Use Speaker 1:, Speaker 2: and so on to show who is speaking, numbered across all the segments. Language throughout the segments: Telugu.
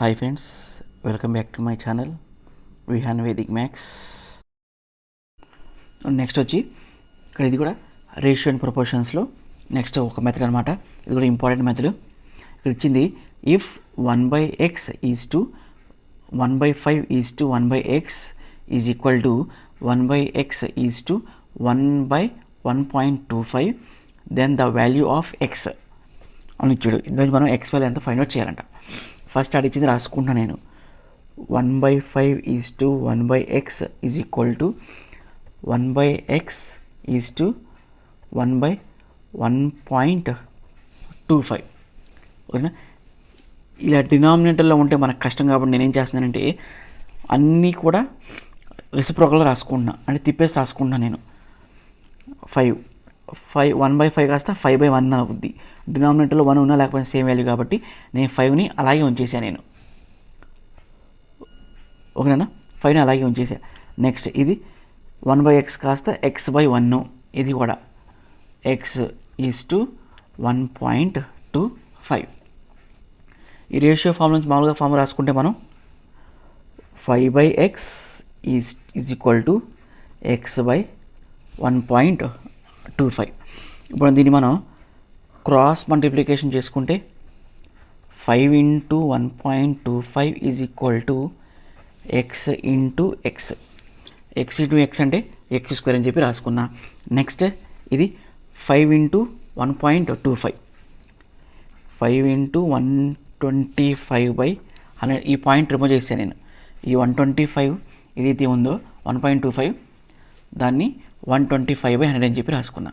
Speaker 1: Hi friends, welcome back to my channel Vihaan Vedic maths. Next వచ్చి ఇక్కడ ఇది కూడా రేషియో అండ్ ప్రపోర్షన్స్లో నెక్స్ట్ ఒక మెథడ్ అనమాట. ఇది కూడా ఇంపార్టెంట్ మెథడ్. ఇక్కడ ఇచ్చింది if 1/x is to 1/5 is to 1/x is equal to 1/x is to 1/1.25 then the value of x అని ఇచ్చాడు. ఇందులో మనం ఎక్స్ వాల్యూ ఎంత ఫైండ్ అవుట్ చేయాలంట. ఫస్ట్ అడిగింది రాసుకుంటా నేను. 1/5 is to 1/x is equal to 1/x is to 1/1.25. ఓకేనా? ఇలా డినామినేటర్లో ఉంటే మనకు కష్టం కాబట్టి నేనేం చేస్తున్నానంటే అన్నీ కూడా రెసిప్రోకల్గా రాసుకుంటున్నా, అంటే తిప్పేసి రాసుకుంటున్నాను నేను. 1/5 కాస్త 5/1 అవుద్ది. డినామినేటర్లో 1 ఉన్నా లేకపోతే సేమ్ వాల్యూ కాబట్టి నేను 5ని అలాగే ఉంచేసాను నేను. ఓకేనా? 5ని అలాగే ఉంచేసా. నెక్స్ట్ ఇది 1/x కాస్త x/1, ఇది కూడా x ఈజ్ టు 1.25. ఈ రేషియో ఫార్మ్ నుంచి మామూలుగా ఫార్మ్ రాసుకుంటే మనం 5/x is equal to x/1.25. ఇప్పుడు దీన్ని మనం క్రాస్ మల్టిప్లికేషన్ చేసుకుంటే 5 × 1.25 is equal to x × x. x × x అంటే x² అని చెప్పి రాసుకున్నా. నెక్స్ట్ ఇది 5 × 1.25. 5 × 125/100. ఈ పాయింట్ రిమూవ్ చేశాను నేను. ఈ 125 ఏదైతే ఉందో 1.25 దాన్ని 125/100 అని చెప్పి రాసుకున్నా.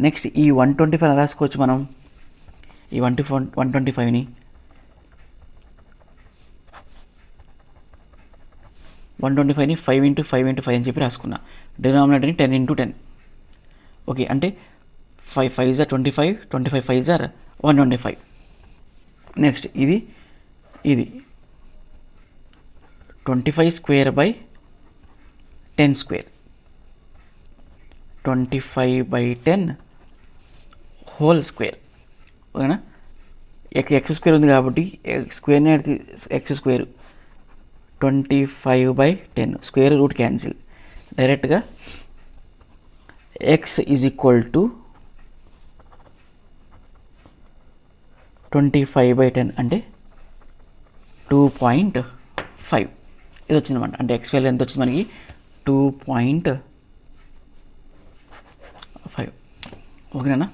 Speaker 1: నెక్స్ట్ ఈ 125 రాసుకోవచ్చు మనం. ఈ 125ని 5 × 5 × 5 అని చెప్పి రాసుకున్నా. డినామినేటర్ని 10 × 10. ఓకే, అంటే 5 5s are 25, 25 5s are 125. Next ఇది 25² / 10², 25/10 హోల్ స్క్వేర్. ఓకేనా? x² ఉంది కాబట్టి స్క్వేర్ని x², 25/10 స్క్వేర్ రూట్ క్యాన్సిల్. డైరెక్ట్గా x ఈజ్ ఈక్వల్ టు 25/10 అంటే 2.5. ఇది వచ్చిందన్నమాట. అంటే x వాల్యూ ఎంత వచ్చింది మనకి? 2.5. ఓకేనా?